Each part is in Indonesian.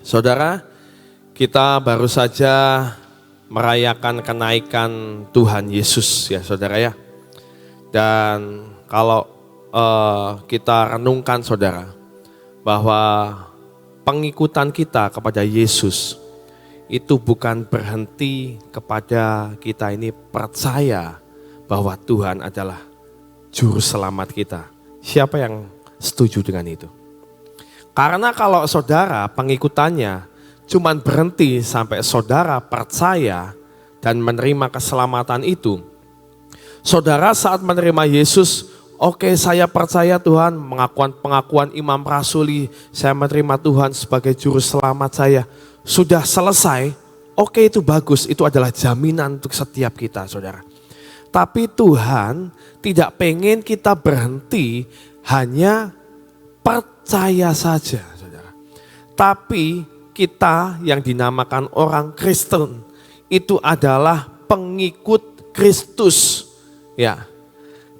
Saudara, kita baru saja merayakan kenaikan Tuhan Yesus ya saudara ya. Dan kalau kita renungkan saudara, bahwa pengikutan kita kepada Yesus itu bukan berhenti kepada kita ini percaya bahwa Tuhan adalah juru selamat kita. Siapa yang setuju dengan itu? Karena kalau saudara pengikutannya cuman berhenti sampai saudara percaya dan menerima keselamatan itu, saudara saat menerima Yesus, oke, saya percaya Tuhan, pengakuan imam rasuli, saya menerima Tuhan sebagai juru selamat saya, sudah selesai, oke itu bagus, itu adalah jaminan untuk setiap kita saudara. Tapi Tuhan tidak pengen kita berhenti hanya percaya saja saudara. Tapi kita yang dinamakan orang Kristen itu adalah pengikut Kristus. Ya,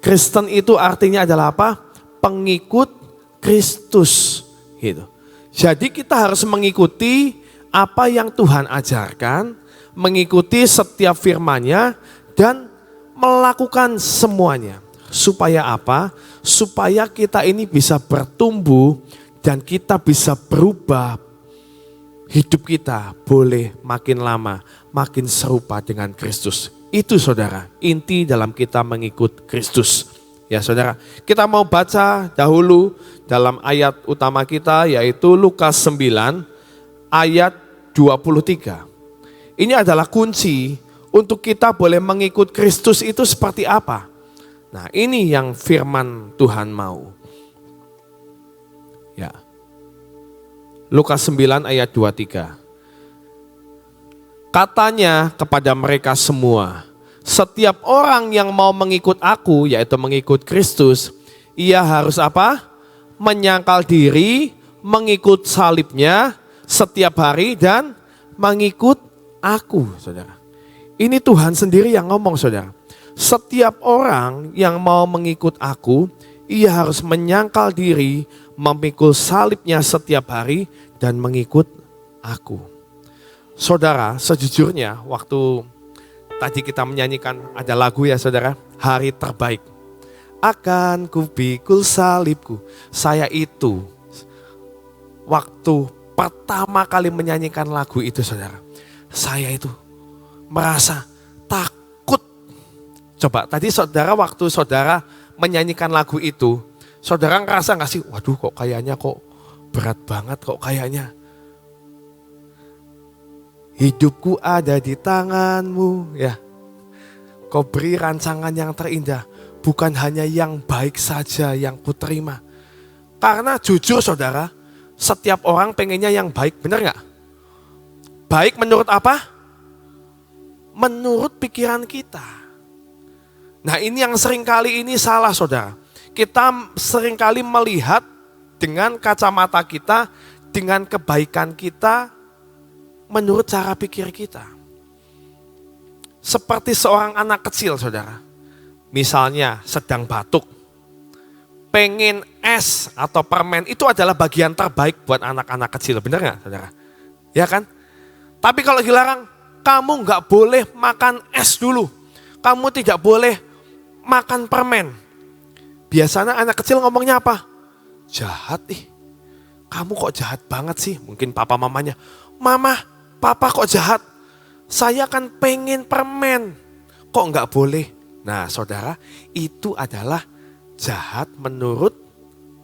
Kristen itu artinya adalah apa? Pengikut Kristus. Gitu. Jadi kita harus mengikuti apa yang Tuhan ajarkan, mengikuti setiap firman-Nya dan melakukan semuanya. Supaya apa? Supaya kita ini bisa bertumbuh dan kita bisa berubah. Hidup kita boleh makin lama, makin serupa dengan Kristus. Itu saudara, inti dalam kita mengikut Kristus. Ya saudara, kita mau baca dahulu dalam ayat utama kita yaitu Lukas 9 ayat 23. Ini adalah kunci untuk kita boleh mengikut Kristus itu seperti apa. Nah ini yang firman Tuhan mau. Ya. Lukas 9 ayat 23. Katanya kepada mereka semua, setiap orang yang mau mengikut aku, yaitu mengikut Kristus, ia harus apa? Menyangkal diri, mengikut salibnya setiap hari dan mengikut aku, saudara. Ini Tuhan sendiri yang ngomong, saudara. Setiap orang yang mau mengikut aku, ia harus menyangkal diri, memikul salibnya setiap hari dan mengikut aku. Saudara, sejujurnya waktu tadi kita menyanyikan ada lagu ya saudara, hari terbaik. Akan kupikul salibku. Saya itu waktu pertama kali menyanyikan lagu itu saudara, saya itu merasa takut. Coba tadi saudara waktu saudara menyanyikan lagu itu, saudara ngerasa gak sih, waduh kok kayaknya kok berat banget kok kayaknya. Hidupku ada di tanganmu ya. Kau beri rancangan yang terindah, bukan hanya yang baik saja yang kuterima. Karena jujur saudara, setiap orang pengennya yang baik, benar gak? Baik menurut apa? Menurut pikiran kita. Nah ini yang seringkali ini salah saudara. Kita seringkali melihat dengan kacamata kita, dengan kebaikan kita, menurut cara pikir kita. Seperti seorang anak kecil saudara. Misalnya sedang batuk. Pengen es atau permen itu adalah bagian terbaik buat anak-anak kecil. Benar gak saudara? Ya kan? Tapi kalau dilarang, kamu gak boleh makan es dulu. Kamu tidak boleh makan permen. Biasanya anak kecil ngomongnya apa? Jahat ih. Kamu kok jahat banget sih? Mungkin papa mamanya. Mama, papa kok jahat? Saya kan pengen permen. Kok nggak boleh? Nah saudara, itu adalah jahat menurut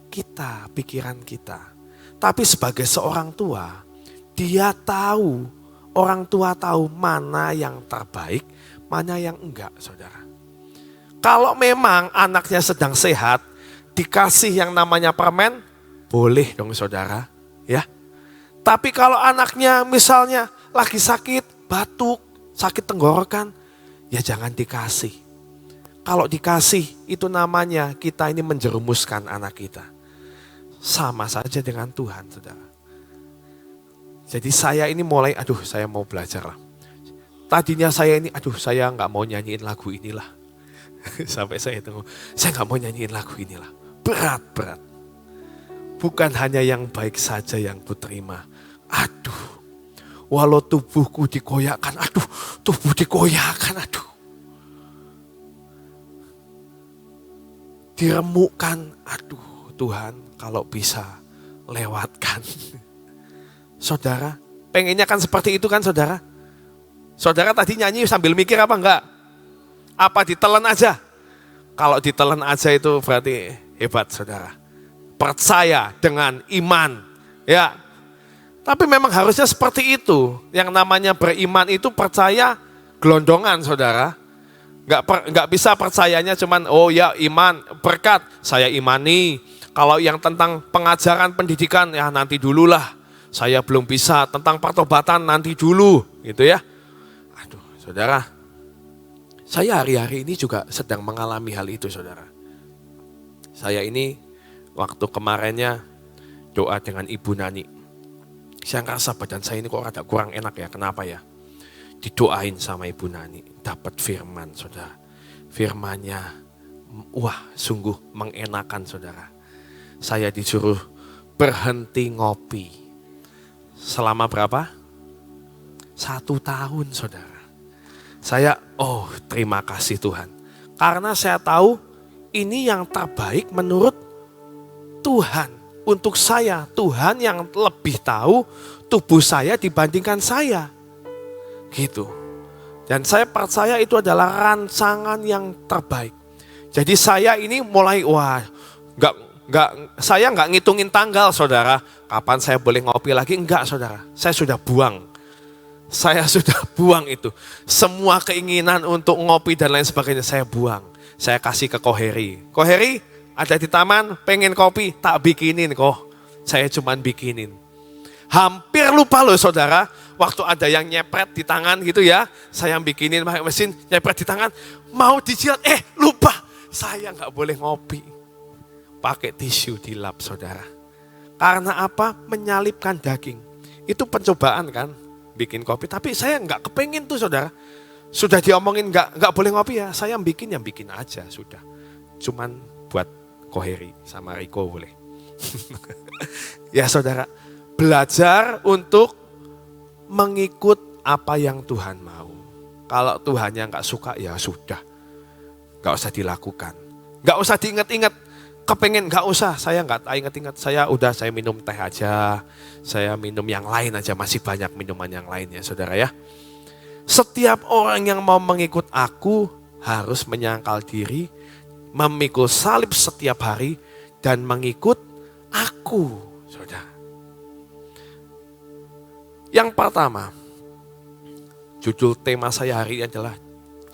kita, pikiran kita. Tapi sebagai seorang tua, dia tahu, orang tua tahu mana yang terbaik, mana yang enggak saudara. Kalau memang anaknya sedang sehat, dikasih yang namanya permen, boleh dong saudara. Ya. Tapi kalau anaknya misalnya lagi sakit, batuk, sakit tenggorokan, ya jangan dikasih. Kalau dikasih, itu namanya kita ini menjerumuskan anak kita. Sama saja dengan Tuhan saudara. Jadi saya ini mulai, saya mau belajar lah. Tadinya saya ini, saya gak mau nyanyiin lagu inilah. Sampai saya gak mau nyanyiin lagu inilah. Berat. Bukan hanya yang baik saja yang kuterima. Aduh, walau tubuhku dikoyakkan, aduh, tubuh dikoyakkan, aduh. Diremukkan, aduh Tuhan kalau bisa lewatkan. Saudara, pengennya kan seperti itu kan saudara? Saudara tadi nyanyi sambil mikir apa enggak? Apa ditelan aja? Kalau ditelan aja itu berarti hebat saudara. Percaya dengan iman, ya. Tapi memang harusnya seperti itu. Yang namanya beriman itu percaya gelondongan saudara. Nggak bisa percayanya cuman oh ya iman berkat saya imani. Kalau yang tentang pengajaran pendidikan ya nanti dululah. Saya belum bisa tentang pertobatan nanti dulu gitu ya. Aduh saudara, saya hari-hari ini juga sedang mengalami hal itu saudara. Saya ini waktu kemarinnya doa dengan Ibu Nani. Saya ngerasa badan saya ini kok rada kurang enak ya, kenapa ya? Didoain sama Ibu Nani, dapat firman saudara. Firmannya, wah sungguh mengenakan saudara. Saya disuruh berhenti ngopi. Selama berapa? 1 tahun saudara. Saya, oh terima kasih Tuhan. Karena saya tahu ini yang terbaik menurut Tuhan. Untuk saya, Tuhan yang lebih tahu tubuh saya dibandingkan saya. Gitu. Dan saya percaya itu adalah rancangan yang terbaik. Jadi saya ini mulai saya nggak ngitungin tanggal saudara. Kapan saya boleh ngopi lagi? Enggak saudara. Saya sudah buang. Saya sudah buang itu. Semua keinginan untuk ngopi dan lain sebagainya saya buang. Saya kasih ke Koheri. Koheri ada di taman pengen kopi tak bikinin kok. Saya cuman bikinin. Hampir lupa loh saudara, waktu ada yang nyepret di tangan gitu ya, saya bikinin pakai mesin, nyepret di tangan, mau dijilat, lupa, saya nggak boleh ngopi. Pakai tisu dilap saudara. Karena apa? Menyalipkan daging. Itu pencobaan kan, bikin kopi, tapi saya nggak kepengen tuh saudara. Sudah diomongin nggak boleh ngopi ya, saya yang bikin aja sudah. Cuman buat Koheri sama Riko boleh. Ya saudara. Belajar untuk mengikut apa yang Tuhan mau. Kalau Tuhannya nggak suka ya sudah. Nggak usah dilakukan. Nggak usah diingat-ingat. Kepengen nggak usah. Saya nggak ingat-ingat. Saya minum teh aja. Saya minum yang lain aja. Masih banyak minuman yang lain ya saudara ya. Setiap orang yang mau mengikut aku harus menyangkal diri. Memikul salib setiap hari. Dan mengikut aku. Saudara. Yang pertama, judul tema saya hari ini adalah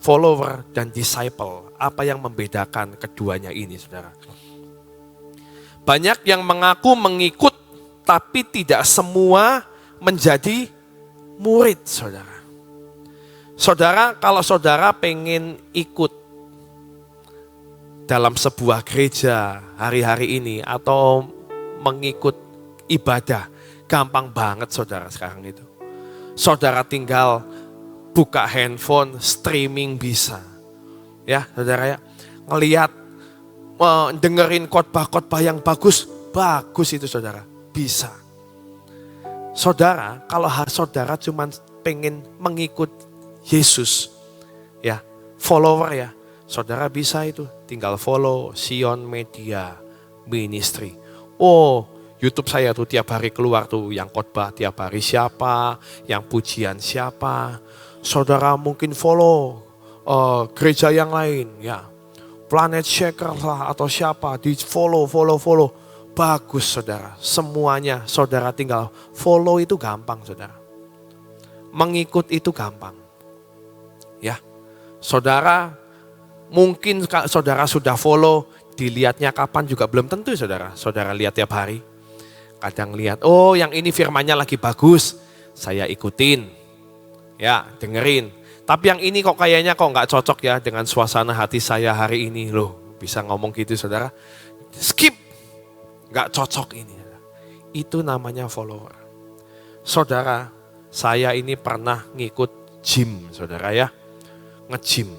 follower dan disciple. Apa yang membedakan keduanya ini, saudara? Banyak yang mengaku mengikut, tapi tidak semua menjadi murid, saudara. Saudara, kalau saudara pengen ikut dalam sebuah gereja hari-hari ini atau mengikut ibadah, gampang banget saudara sekarang itu. Saudara tinggal buka handphone, streaming bisa. Ya saudara ya, ngelihat, dengerin khotbah-khotbah yang bagus itu saudara, bisa. Saudara, kalau saudara cuma pengen mengikut Yesus, ya follower ya, saudara bisa itu, tinggal follow Sion Media Ministry. Oh, YouTube saya tuh tiap hari keluar tuh yang khotbah tiap hari siapa, yang pujian siapa. Saudara mungkin follow gereja yang lain ya. Planet Shaker lah atau siapa, di follow. Bagus saudara, semuanya saudara tinggal follow itu gampang saudara. Mengikut itu gampang. Ya, saudara mungkin saudara sudah follow, dilihatnya kapan juga belum tentu saudara. Saudara lihat tiap hari. Kadang lihat, oh yang ini firmannya lagi bagus, saya ikutin, ya dengerin. Tapi yang ini kok kayaknya nggak cocok ya dengan suasana hati saya hari ini loh. Bisa ngomong gitu saudara, skip, nggak cocok ini. Itu namanya follower. Saudara, saya ini pernah ngikut gym saudara ya, nge-gym.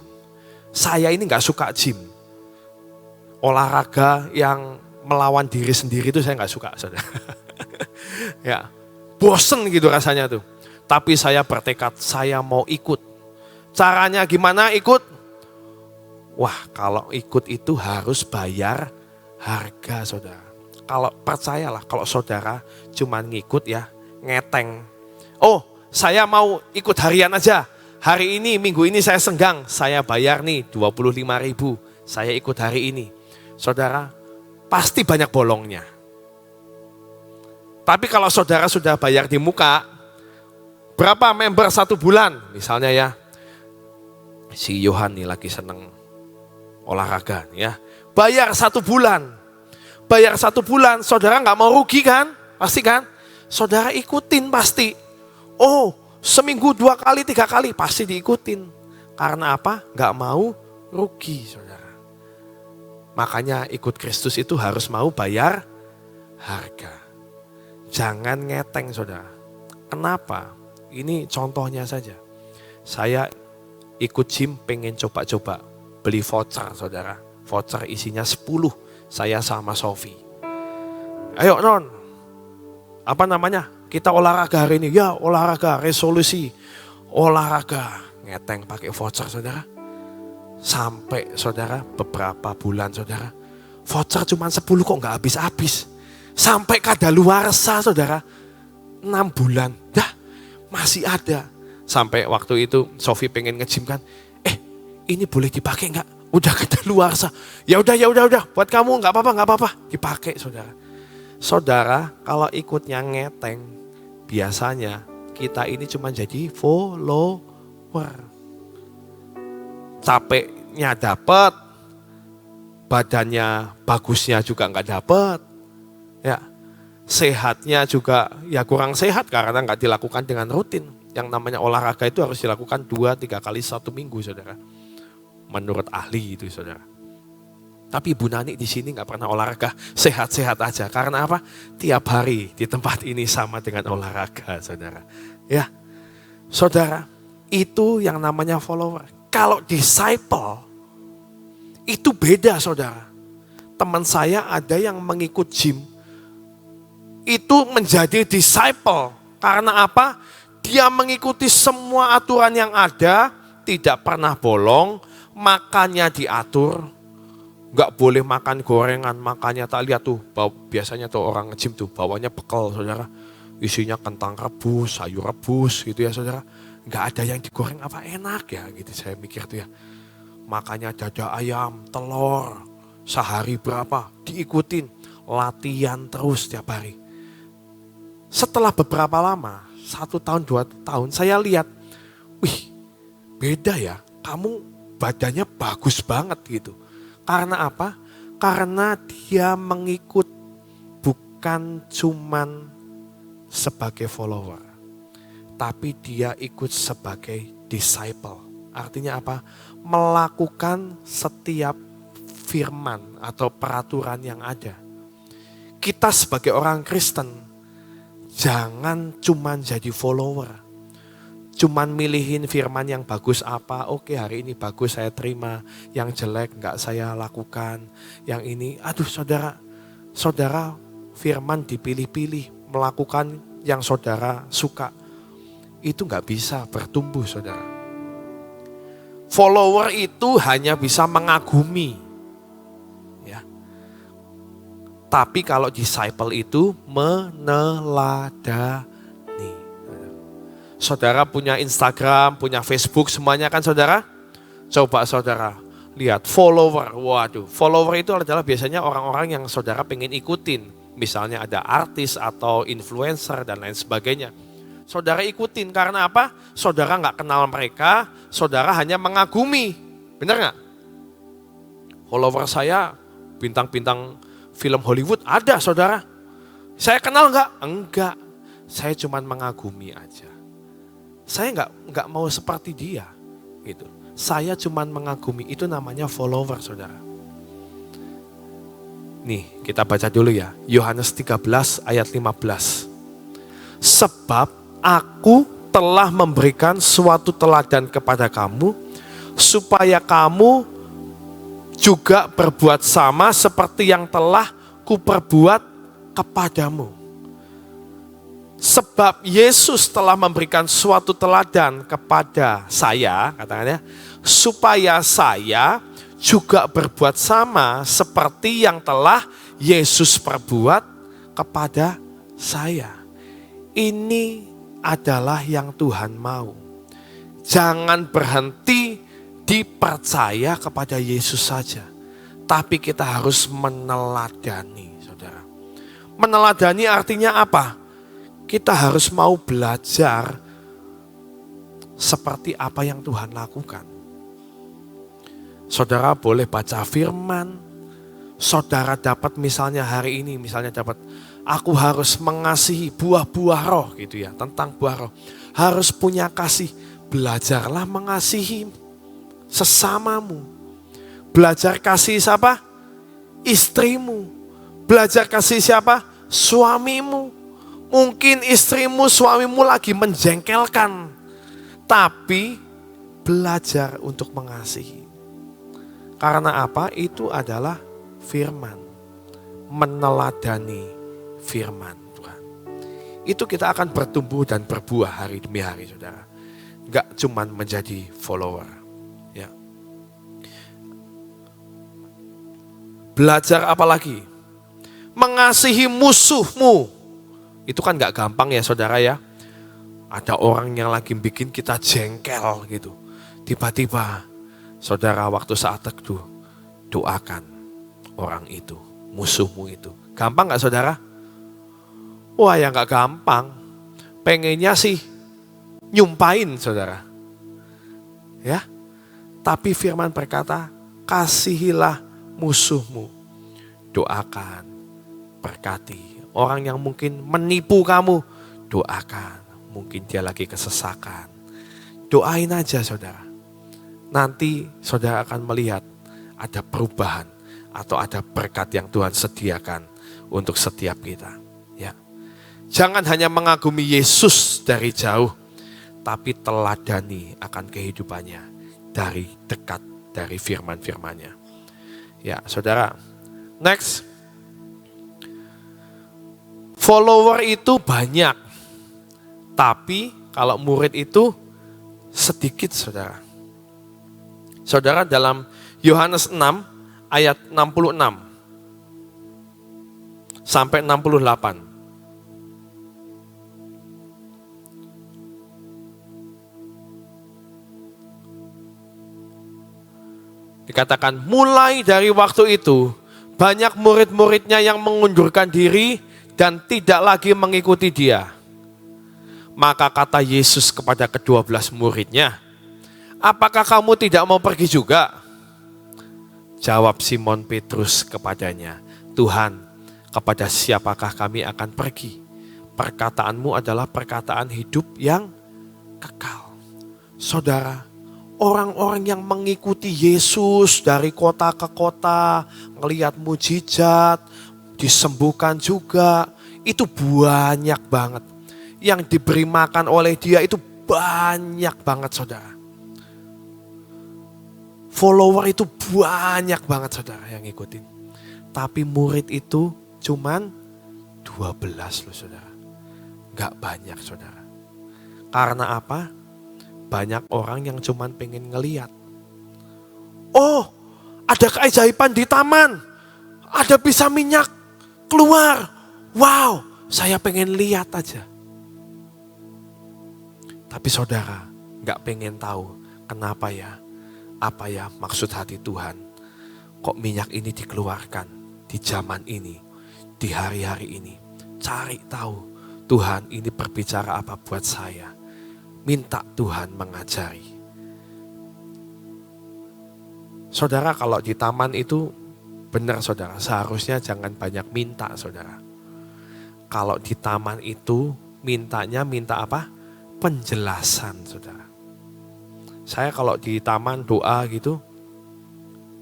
Saya ini nggak suka gym, olahraga yang melawan diri sendiri itu saya nggak suka, saudara. Ya, bosen gitu rasanya tuh. Tapi saya bertekad, saya mau ikut. Caranya gimana ikut? Wah, kalau ikut itu harus bayar harga, saudara. Kalau percayalah, kalau saudara cuma ngikut ya, ngeteng. Oh, saya mau ikut harian aja. Hari ini, minggu ini saya senggang, saya bayar nih 25.000. Saya ikut hari ini. Saudara, pasti banyak bolongnya. Tapi kalau saudara sudah bayar di muka, berapa member 1 bulan? Misalnya ya, si Yohan nih lagi seneng olahraga ya. Bayar 1 bulan. Bayar 1 bulan, saudara nggak mau rugi kan? Pasti kan? Saudara ikutin pasti. Oh, seminggu 2 kali, 3 kali pasti diikutin. Karena apa? Nggak mau rugi, saudara. Makanya ikut Kristus itu harus mau bayar harga. Jangan ngeteng, saudara. Kenapa? Ini contohnya saja. Saya ikut gym pengen coba-coba. Beli voucher, saudara. Voucher isinya 10. Saya sama Sofi. Ayo non. Apa namanya? Kita olahraga hari ini. Ya olahraga, resolusi. Olahraga. Ngeteng pakai voucher, saudara. Sampai saudara beberapa bulan saudara. Voucher cuma 10 kok nggak habis-habis. Sampai kadaluarsa saudara. 6 bulan. Dah masih ada. Sampai waktu itu Sofi pengen nge-gym kan. Ini boleh dipakai nggak? Udah kadaluarsa. Ya udah. Buat kamu nggak apa-apa. Dipakai saudara. Saudara kalau ikutnya ngeteng. Biasanya kita ini cuma jadi follower. Capeknya dapat, badannya bagusnya juga nggak dapat, ya sehatnya juga ya kurang sehat karena nggak dilakukan dengan rutin. Yang namanya olahraga itu harus dilakukan 2-3 kali 1 minggu, saudara. Menurut ahli itu, saudara. Tapi Ibu Nani di sini nggak pernah olahraga, sehat-sehat aja. Karena apa? Tiap hari di tempat ini sama dengan olahraga, saudara. Ya, saudara, itu yang namanya follower. Kalau disciple, itu beda saudara. Teman saya ada yang mengikut gym, itu menjadi disciple. Karena apa? Dia mengikuti semua aturan yang ada, tidak pernah bolong, makannya diatur. Gak boleh makan gorengan, makannya tak lihat tuh. Biasanya tuh orang nge-gym tuh bawanya bekal saudara. Isinya kentang rebus, sayur rebus gitu ya saudara. Gak ada yang digoreng apa enak ya gitu saya mikir tuh ya. Makanya dada ayam, telur, sehari berapa diikutin. Latihan terus tiap hari. Setelah beberapa lama, 1 tahun 2 tahun saya lihat. Wih beda ya, kamu badannya bagus banget gitu. Karena apa? Karena dia mengikut bukan cuman sebagai follower. Tapi dia ikut sebagai disciple. Artinya apa? Melakukan setiap firman atau peraturan yang ada. Kita sebagai orang Kristen, jangan cuman jadi follower. Cuman milihin firman yang bagus apa, oke hari ini bagus saya terima. Yang jelek enggak saya lakukan. Yang ini, aduh saudara firman dipilih-pilih. Melakukan yang saudara suka. Itu nggak bisa bertumbuh saudara. Follower itu hanya bisa mengagumi. Ya. Tapi kalau disciple itu meneladani. Saudara punya Instagram, punya Facebook semuanya kan saudara? Coba saudara lihat follower. Waduh, follower itu adalah biasanya orang-orang yang saudara pengen ikutin. Misalnya ada artis atau influencer dan lain sebagainya. Saudara ikutin karena apa? Saudara nggak kenal mereka, saudara hanya mengagumi. Benar nggak? Follower saya bintang-bintang film Hollywood ada saudara. Saya kenal nggak? Enggak. Saya cuma mengagumi aja. Saya nggak mau seperti dia. Gitu. Saya cuma mengagumi, itu namanya follower saudara. Nih kita baca dulu ya. Yohanes 13 ayat 15. Sebab aku telah memberikan suatu teladan kepada kamu, supaya kamu juga berbuat sama seperti yang telah kuperbuat kepadamu. Sebab Yesus telah memberikan suatu teladan kepada saya, katakannya, supaya saya juga berbuat sama seperti yang telah Yesus perbuat kepada saya. Ini adalah yang Tuhan mau. Jangan berhenti dipercaya kepada Yesus saja, tapi kita harus meneladani, saudara. Meneladani artinya apa? Kita harus mau belajar seperti apa yang Tuhan lakukan. Saudara boleh baca firman, saudara dapat misalnya hari ini, misalnya dapat, aku harus mengasihi buah-buah roh gitu ya, tentang buah roh. Harus punya kasih, belajarlah mengasihi sesamamu. Belajar kasih siapa? Istrimu. Belajar kasih siapa? Suamimu. Mungkin istrimu, suamimu lagi menjengkelkan, tapi belajar untuk mengasihi. Karena apa? Itu adalah firman. Meneladani firman Tuhan. Itu kita akan bertumbuh dan berbuah hari demi hari, saudara. Enggak cuman menjadi follower. Ya. Belajar apa lagi? Mengasihi musuhmu. Itu kan gak gampang ya saudara ya. Ada orang yang lagi bikin kita jengkel gitu. Tiba-tiba saudara waktu saat teduh, doakan orang itu, musuhmu itu. Gampang gak saudara? Wah ya gak gampang. Pengennya sih nyumpain saudara. Ya. Tapi firman berkata, kasihilah musuhmu. Doakan, berkati. Orang yang mungkin menipu kamu, doakan. Mungkin dia lagi kesesakan. Doain aja saudara. Nanti saudara akan melihat ada perubahan atau ada berkat yang Tuhan sediakan untuk setiap kita. Ya. Jangan hanya mengagumi Yesus dari jauh, tapi teladani akan kehidupannya dari dekat, dari firman-firmannya. Ya saudara, next. Follower itu banyak, tapi kalau murid itu sedikit saudara. Saudara dalam Yohanes 6 ayat 66 sampai 68. Dikatakan mulai dari waktu itu banyak murid-muridnya yang mengundurkan diri dan tidak lagi mengikuti dia. Maka kata Yesus kepada ke-12 muridnya, apakah kamu tidak mau pergi juga? Jawab Simon Petrus kepadanya, Tuhan, kepada siapakah kami akan pergi? Perkataanmu adalah perkataan hidup yang kekal. Saudara, orang-orang yang mengikuti Yesus dari kota ke kota, ngelihat mujizat, disembuhkan juga, itu banyak banget. Yang diberi makan oleh dia itu banyak banget saudara. Follower itu banyak banget saudara yang ngikutin. Tapi murid itu cuman 12 loh saudara. Gak banyak saudara. Karena apa? Banyak orang yang cuman pengen ngeliat. Oh, ada keajaiban di taman. Ada bisa minyak keluar. Wow, saya pengen lihat aja. Tapi saudara gak pengen tahu kenapa ya, apa ya maksud hati Tuhan. Kok minyak ini dikeluarkan di zaman ini, di hari-hari ini. Cari tahu Tuhan ini berbicara apa buat saya. Minta Tuhan mengajari. Saudara kalau di taman itu benar saudara, seharusnya jangan banyak minta saudara. Kalau di taman itu mintanya minta apa? Penjelasan saudara. Saya kalau di taman doa gitu,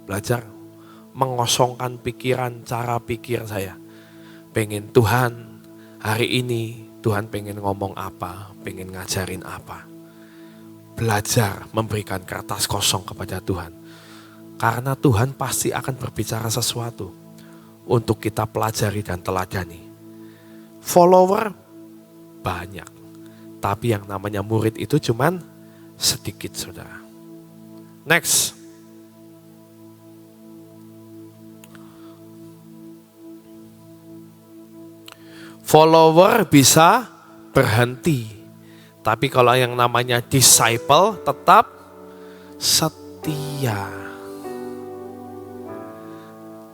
belajar mengosongkan pikiran, cara pikir saya. Pengen Tuhan hari ini, Tuhan pengen ngomong apa, pengen ngajarin apa. Belajar memberikan kertas kosong kepada Tuhan. Karena Tuhan pasti akan berbicara sesuatu untuk kita pelajari dan teladani. Follower banyak. Tapi yang namanya murid itu cuman sedikit, saudara. Next. Follower bisa berhenti. Tapi kalau yang namanya disciple tetap setia.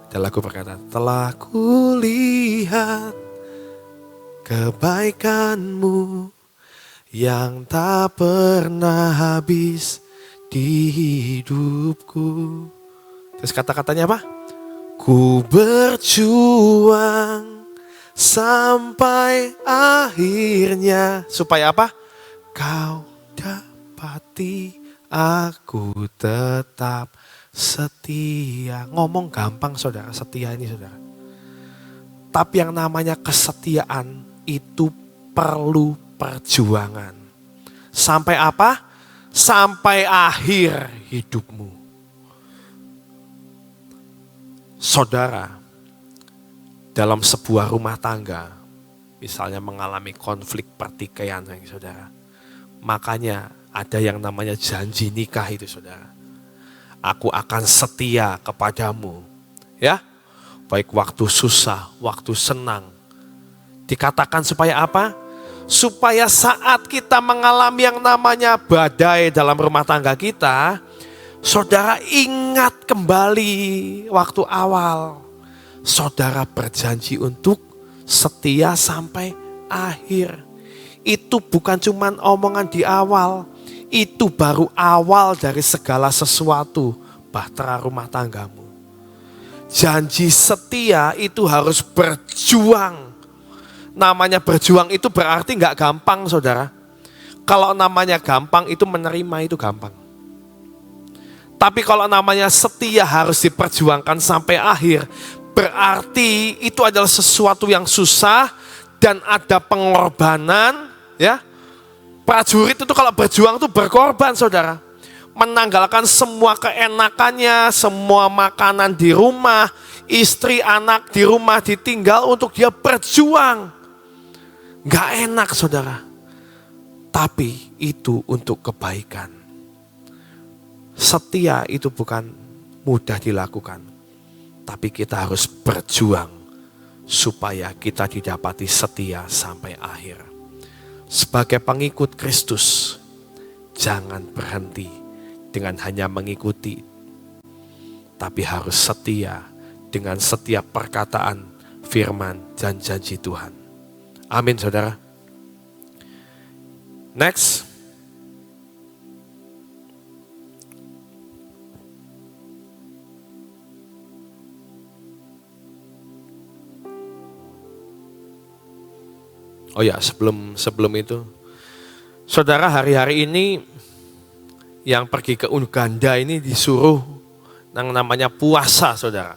Ada lagu berkata, telah kulihat kebaikanmu yang tak pernah habis di hidupku. Terus kata-katanya apa? Ku berjuang sampai akhirnya. Supaya apa? Kau dapati aku tetap setia. Ngomong gampang saudara, setia ini saudara. Tapi yang namanya kesetiaan itu perlu perjuangan. Sampai apa? Sampai akhir hidupmu. Saudara, dalam sebuah rumah tangga, misalnya mengalami konflik pertikaian, saudara. Makanya ada yang namanya janji nikah itu, saudara. Aku akan setia kepadamu, ya. Baik waktu susah, waktu senang. Dikatakan supaya apa? Supaya saat kita mengalami yang namanya badai dalam rumah tangga kita, saudara ingat kembali waktu awal. Saudara berjanji untuk setia sampai akhir. Itu bukan cuma omongan di awal. Itu baru awal dari segala sesuatu bahtera rumah tanggamu. Janji setia itu harus berjuang. Namanya berjuang itu berarti gak gampang saudara. Kalau namanya gampang itu menerima itu gampang. Tapi kalau namanya setia harus diperjuangkan sampai akhir. Berarti itu adalah sesuatu yang susah dan ada pengorbanan, ya. Prajurit itu kalau berjuang itu berkorban, saudara. Menanggalkan semua keenakannya, semua makanan di rumah, istri, anak di rumah ditinggal untuk dia berjuang. Gak enak, saudara. Tapi itu untuk kebaikan. Setia itu bukan mudah dilakukan. Tapi kita harus berjuang supaya kita didapati setia sampai akhir. Sebagai pengikut Kristus, jangan berhenti dengan hanya mengikuti. Tapi harus setia dengan setiap perkataan, firman, dan janji Tuhan. Amin saudara. Next. Oh ya, sebelum itu, saudara hari-hari ini yang pergi ke Uganda ini disuruh yang namanya puasa, saudara.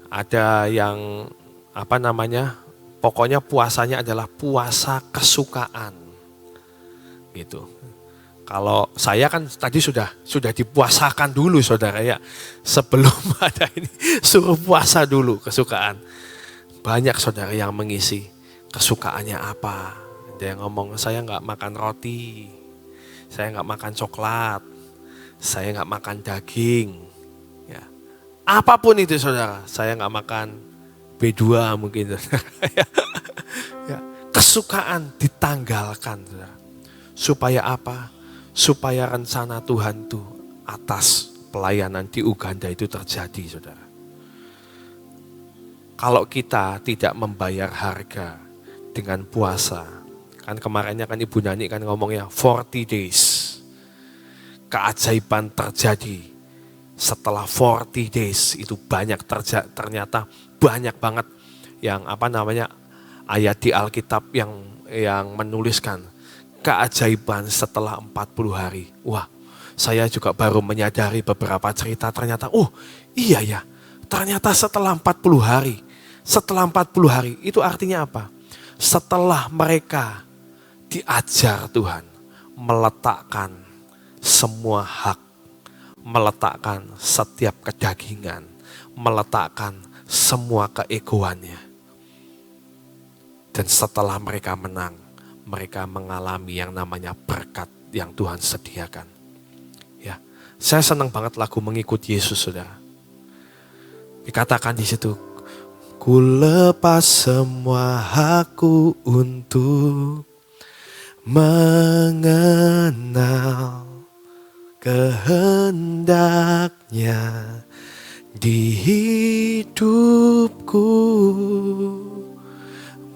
Ada yang pokoknya puasanya adalah puasa kesukaan, gitu. Kalau saya kan tadi sudah dipuasakan dulu, saudara ya, sebelum ada ini suruh puasa dulu kesukaan. Banyak saudara yang mengisi kesukaannya apa. Ada yang ngomong saya nggak makan roti, saya nggak makan coklat, saya nggak makan daging. Ya. Apapun itu saudara, saya nggak makan B2 mungkin. Ya. Kesukaan ditanggalkan saudara. Supaya apa? Supaya rencana Tuhan itu atas pelayanan di Uganda itu terjadi saudara. Kalau kita tidak membayar harga dengan puasa, kan kemarinnya kan Ibu Nani kan ngomongnya 40 days. Keajaiban terjadi setelah 40 days itu banyak ternyata banyak banget yang ayat di Alkitab yang menuliskan keajaiban setelah 40 hari. Wah, saya juga baru menyadari beberapa cerita ternyata, oh iya ya, ternyata setelah 40 hari. Setelah 40 hari itu artinya apa? Setelah mereka diajar Tuhan meletakkan semua hak, meletakkan setiap kedagingan, meletakkan semua keegoannya. Dan setelah mereka menang, mereka mengalami yang namanya berkat yang Tuhan sediakan. Ya, saya senang banget lagu Mengikut Yesus, saudara. Dikatakan di situ, ku lepas semua hakku untuk mengenal kehendaknya di hidupku,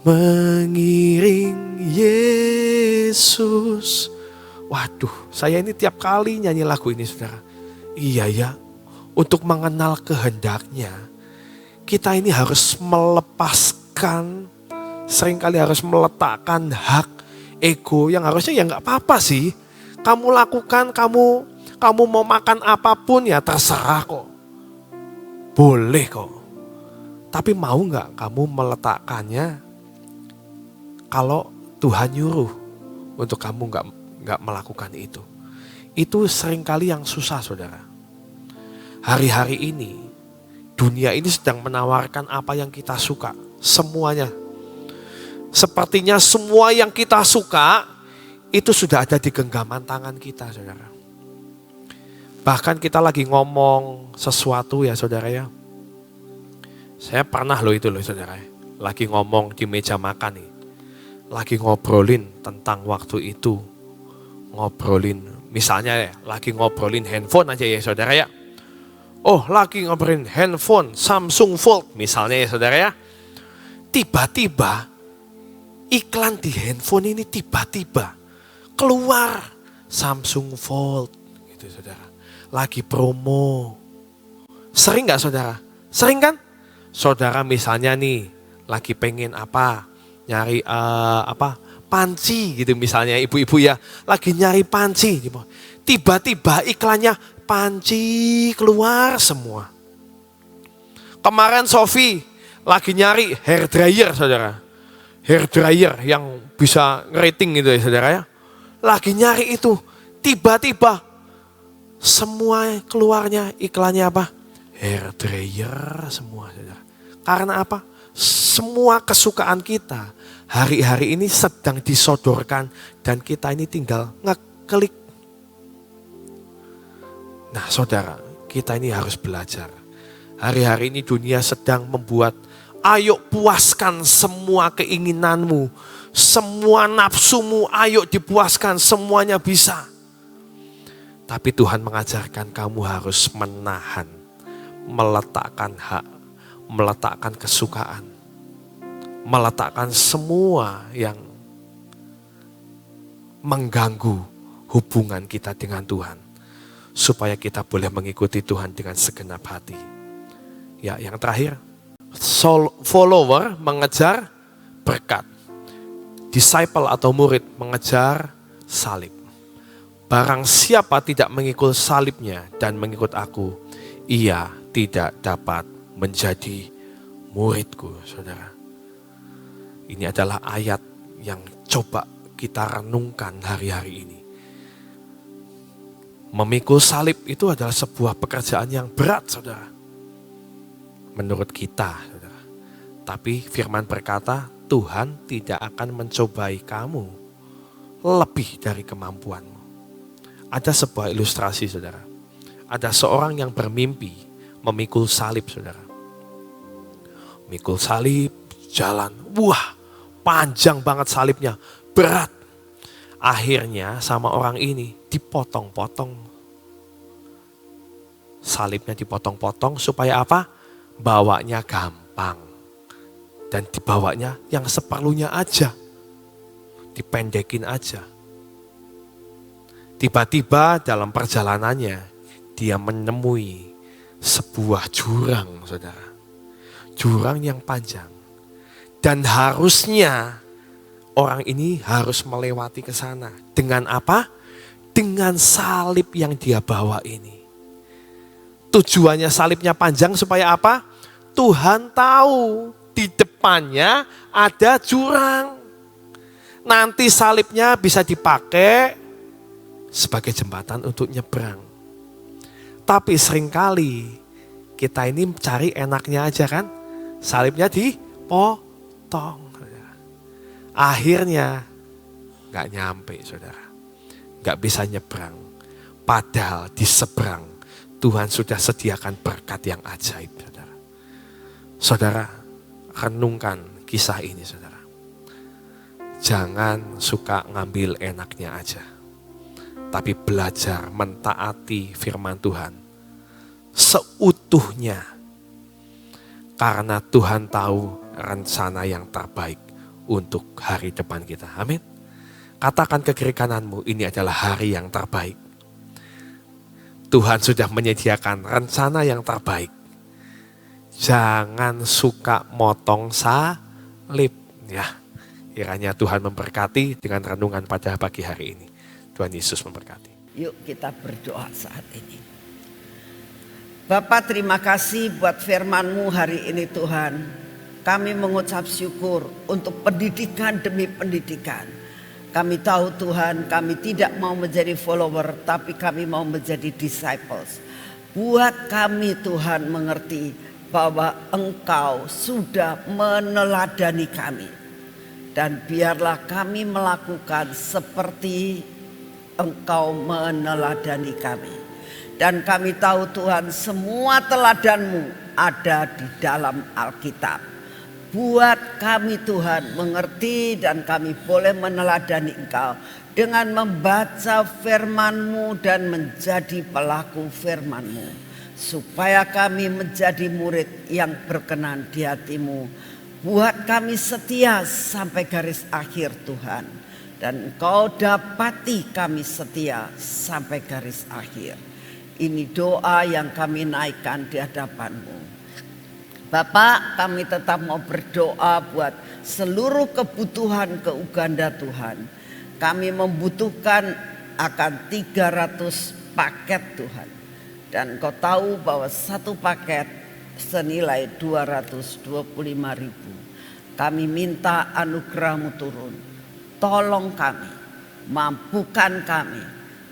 mengiring Yesus. Waduh, saya ini tiap kali nyanyi lagu ini, saudara. Iya ya, untuk mengenal kehendaknya, kita ini harus melepaskan, seringkali harus meletakkan hak ego yang harusnya ya nggak apa-apa sih. Kamu lakukan, kamu mau makan apapun ya terserah kok. Boleh kok. Tapi mau nggak kamu meletakkannya kalau Tuhan nyuruh untuk kamu nggak melakukan itu. Itu seringkali yang susah, saudara. Hari-hari ini dunia ini sedang menawarkan apa yang kita suka, semuanya. Sepertinya semua yang kita suka itu sudah ada di genggaman tangan kita, saudara. Bahkan kita lagi ngomong sesuatu ya, saudara ya. Saya pernah loh itu loh, saudara. Lagi ngomong di meja makan nih. Lagi ngobrolin tentang waktu itu. Ngobrolin, misalnya ya, lagi ngobrolin handphone aja ya, saudara ya. Oh, lagi ngobrolin handphone Samsung Fold misalnya ya, saudara ya. Tiba-tiba iklan di handphone ini tiba-tiba keluar Samsung Fold gitu, saudara. Lagi promo. Sering gak, saudara? Sering kan? Saudara misalnya nih lagi pengen apa? Nyari panci gitu misalnya, ibu-ibu ya. Lagi nyari panci. Tiba-tiba iklannya panci keluar semua. Kemarin Sofi lagi nyari hair dryer, saudara. Hair dryer yang bisa ngerating gitu ya, saudara ya. Lagi nyari itu. Tiba-tiba semua keluarnya iklannya apa? Hair dryer semua, saudara. Karena apa? Semua kesukaan kita hari-hari ini sedang disodorkan dan kita ini tinggal ngeklik. Nah, saudara, kita ini harus belajar. Hari-hari ini dunia sedang membuat, ayo puaskan semua keinginanmu, semua nafsumu, ayo dipuaskan, semuanya bisa. Tapi Tuhan mengajarkan kamu harus menahan, meletakkan hak, meletakkan kesukaan, meletakkan semua yang mengganggu hubungan kita dengan Tuhan. Supaya kita boleh mengikuti Tuhan dengan segenap hati. Ya, yang terakhir, follower mengejar berkat. Disciple atau murid mengejar salib. Barang siapa tidak mengikut salibnya dan mengikut aku, ia tidak dapat menjadi muridku, saudara. Ini adalah ayat yang coba kita renungkan hari-hari ini. Memikul salib itu adalah sebuah pekerjaan yang berat, saudara. Menurut kita, saudara. Tapi firman berkata, Tuhan tidak akan mencobai kamu lebih dari kemampuanmu. Ada sebuah ilustrasi, saudara. Ada seorang yang bermimpi memikul salib, saudara. Mikul salib, jalan. Wah, panjang banget salibnya, berat. Akhirnya sama orang ini dipotong-potong. Salibnya dipotong-potong supaya apa? Bawanya gampang. Dan dibawanya yang seperlunya aja. Dipendekin aja. Tiba-tiba dalam perjalanannya dia menemui sebuah jurang, saudara. Jurang yang panjang. Dan harusnya orang ini harus melewati ke sana. Dengan apa? Dengan salib yang dia bawa ini. Tujuannya salibnya panjang supaya apa? Tuhan tahu di depannya ada jurang. Nanti salibnya bisa dipakai sebagai jembatan untuk nyebrang. Tapi seringkali kita ini cari enaknya aja kan. Salibnya dipotong. Akhirnya gak nyampe saudara. Gak bisa nyebrang. Padahal di seberang Tuhan sudah sediakan berkat yang ajaib saudara. Saudara, renungkan kisah ini saudara. Jangan suka ngambil enaknya aja. Tapi belajar mentaati firman Tuhan seutuhnya. Karena Tuhan tahu rencana yang terbaik untuk hari depan kita. Amin. Katakan ke kiri kananmu, ini adalah hari yang terbaik. Tuhan sudah menyediakan rencana yang terbaik. Jangan suka motong salib. Ya, kiranya Tuhan memberkati dengan renungan pada pagi hari ini. Tuhan Yesus memberkati. Yuk kita berdoa saat ini. Bapa, terima kasih buat firman-Mu hari ini Tuhan. Kami mengucap syukur untuk pendidikan demi pendidikan. Kami tahu Tuhan, kami tidak mau menjadi follower, tapi kami mau menjadi disciples. Buat kami Tuhan mengerti bahwa Engkau sudah meneladani kami. Dan biarlah kami melakukan seperti Engkau meneladani kami. Dan kami tahu Tuhan, semua teladan-Mu ada di dalam Alkitab. Buat kami Tuhan mengerti dan kami boleh meneladani Engkau dengan membaca firman-Mu dan menjadi pelaku firman-Mu. Supaya kami menjadi murid yang berkenan di hati-Mu. Buat kami setia sampai garis akhir Tuhan. Dan Engkau dapati kami setia sampai garis akhir. Ini doa yang kami naikkan di hadapan-Mu. Bapak, kami tetap mau berdoa buat seluruh kebutuhan ke Uganda Tuhan. Kami membutuhkan akan 300 paket Tuhan. Dan Kau tahu bahwa satu paket senilai 225.000. Kami minta anugerah-Mu turun. Tolong kami, mampukan kami,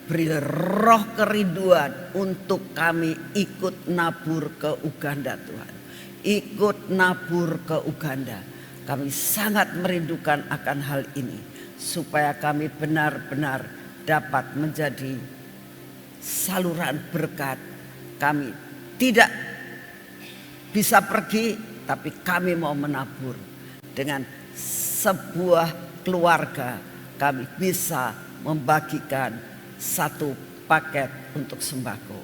beri roh kerinduan untuk kami ikut nabur ke Uganda Tuhan. Ikut nabur ke Uganda. Kami sangat merindukan akan hal ini. Supaya kami benar-benar dapat menjadi saluran berkat. Kami tidak bisa pergi, tapi kami mau menabur. Dengan sebuah keluarga kami bisa membagikan satu paket untuk sembako.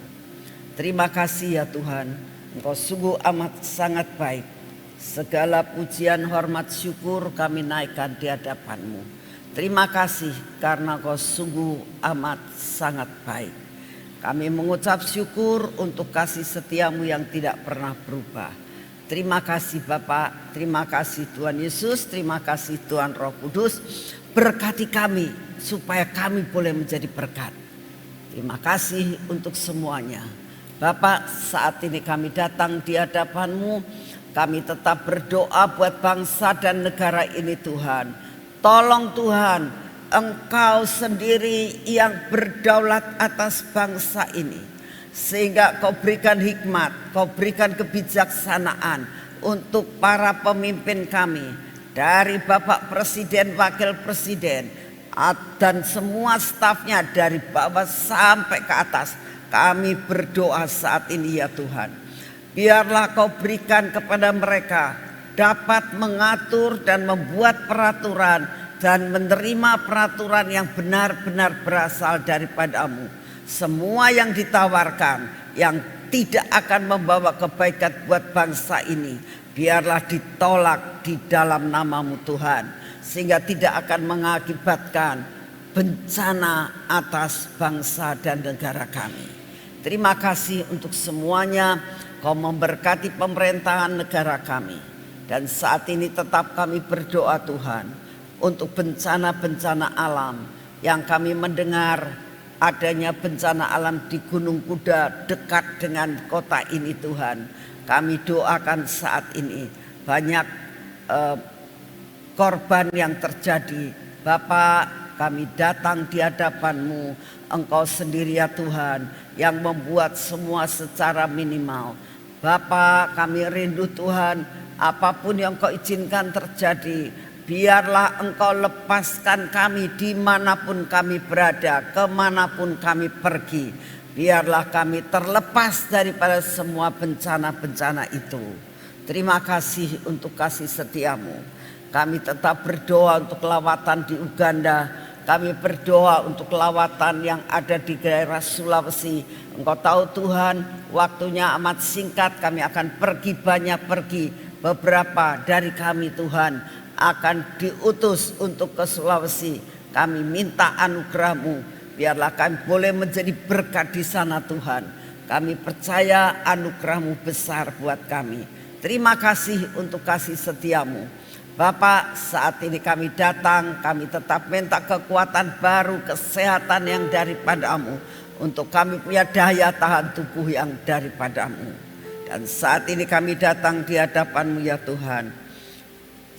Terima kasih ya Tuhan. Engkau sungguh amat sangat baik. Segala pujian, hormat, syukur kami naikkan di hadapan-Mu. Terima kasih karena Engkau sungguh amat sangat baik. Kami mengucap syukur untuk kasih setia-Mu yang tidak pernah berubah. Terima kasih Bapak, terima kasih Tuhan Yesus, terima kasih Tuhan Roh Kudus. Berkati kami supaya kami boleh menjadi berkat. Terima kasih untuk semuanya. Bapak, saat ini kami datang di hadapan-Mu. Kami tetap berdoa buat bangsa dan negara ini Tuhan. Tolong Tuhan, Engkau sendiri yang berdaulat atas bangsa ini. Sehingga Kau berikan hikmat, Kau berikan kebijaksanaan untuk para pemimpin kami. Dari Bapak Presiden, Wakil Presiden, dan semua stafnya dari bawah sampai ke atas. Kami berdoa saat ini ya Tuhan. Biarlah Kau berikan kepada mereka dapat mengatur dan membuat peraturan dan menerima peraturan yang benar-benar berasal daripada-Mu. Semua yang ditawarkan yang tidak akan membawa kebaikan buat bangsa ini, biarlah ditolak di dalam nama-Mu Tuhan. Sehingga tidak akan mengakibatkan bencana atas bangsa dan negara kami. Terima kasih untuk semuanya. Kau memberkati pemerintahan negara kami. Dan saat ini tetap kami berdoa Tuhan untuk bencana-bencana alam yang kami mendengar adanya bencana alam di Gunung Kuda dekat dengan kota ini Tuhan. Kami doakan saat ini banyak korban yang terjadi. Bapak, kami datang di hadapan-Mu. Engkau sendiri ya Tuhan yang membuat semua secara minimal. Bapa, kami rindu Tuhan, apapun yang Kau izinkan terjadi, Biarlah Engkau lepaskan kami dimanapun kami berada, kemanapun kami pergi. Biarlah kami terlepas daripada semua bencana-bencana itu. Terima kasih untuk kasih setiamu. Kami tetap berdoa untuk lawatan di Uganda. Kami berdoa untuk lawatan yang ada di daerah Sulawesi. Engkau tahu Tuhan, waktunya amat singkat, kami akan pergi banyak pergi. Beberapa dari kami Tuhan akan diutus untuk ke Sulawesi. Kami minta anugerah-Mu, biarlah kami boleh menjadi berkat di sana Tuhan. Kami percaya anugerah-Mu besar buat kami. Terima kasih untuk kasih setiamu. Bapak, saat ini kami datang, kami tetap minta kekuatan baru, kesehatan yang daripada-Mu, untuk kami punya daya tahan tubuh yang daripada-Mu. Dan saat ini kami datang di hadapan-Mu ya Tuhan.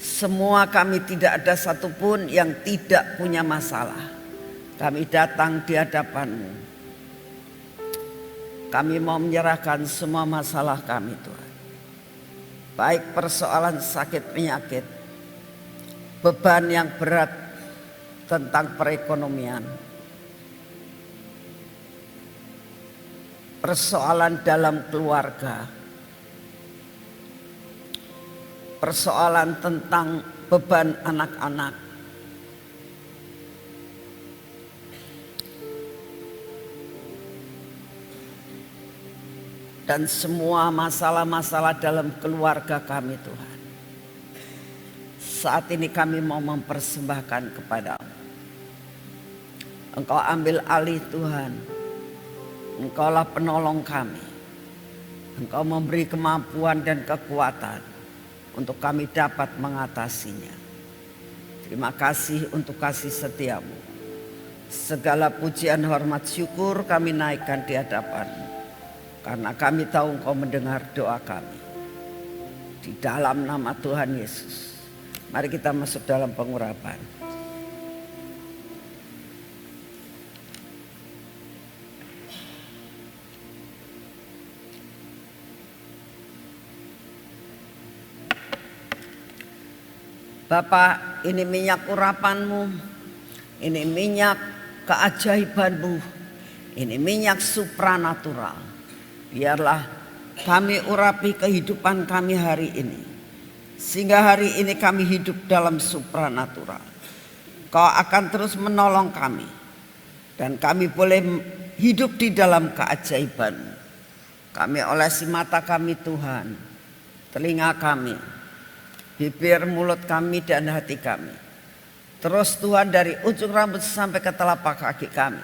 Semua kami tidak ada satupun yang tidak punya masalah. Kami datang di hadapan-Mu. Kami mau menyerahkan semua masalah kami Tuhan. Baik persoalan sakit penyakit, beban yang berat tentang perekonomian, persoalan dalam keluarga, persoalan tentang beban anak-anak, dan semua masalah-masalah dalam keluarga kami Tuhan. Saat ini kami mau mempersembahkan kepada-Mu. Engkau ambil alih Tuhan. Engkaulah penolong kami. Engkau memberi kemampuan dan kekuatan untuk kami dapat mengatasinya. Terima kasih untuk kasih setiamu. Segala pujian, hormat, syukur kami naikkan di hadapan-Mu. Karena kami tahu Engkau mendengar doa kami. Di dalam nama Tuhan Yesus. Mari kita masuk dalam pengurapan. Bapak, ini minyak urapan-Mu, ini minyak keajaiban-Mu, ini minyak supranatural. Biarlah kami urapi kehidupan kami hari ini, sehingga hari ini kami hidup dalam supranatural. Kau akan terus menolong kami, dan kami boleh hidup di dalam keajaiban-Mu. Kami olesi mata kami Tuhan, telinga kami, bibir, mulut kami, dan hati kami. Terus Tuhan, dari ujung rambut sampai ke telapak kaki kami,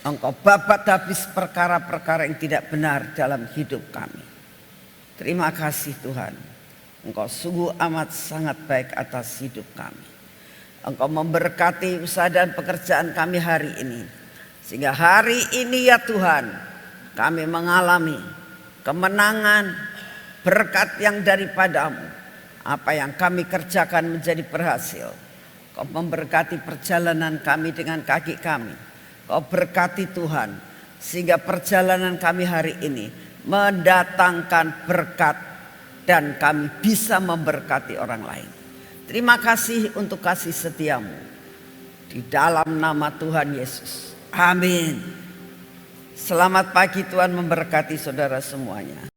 Engkau babat habis perkara-perkara yang tidak benar dalam hidup kami. Terima kasih Tuhan. Engkau sungguh amat sangat baik atas hidup kami. Engkau memberkati usaha dan pekerjaan kami hari ini. Sehingga hari ini ya Tuhan, kami mengalami kemenangan, berkat yang daripada-Mu. Apa yang kami kerjakan menjadi berhasil. Kau memberkati perjalanan kami dengan kaki kami. Kau berkati Tuhan, sehingga perjalanan kami hari ini mendatangkan berkat dan kami bisa memberkati orang lain. Terima kasih untuk kasih setiamu. Di dalam nama Tuhan Yesus. Amin. Selamat pagi, Tuhan memberkati saudara semuanya.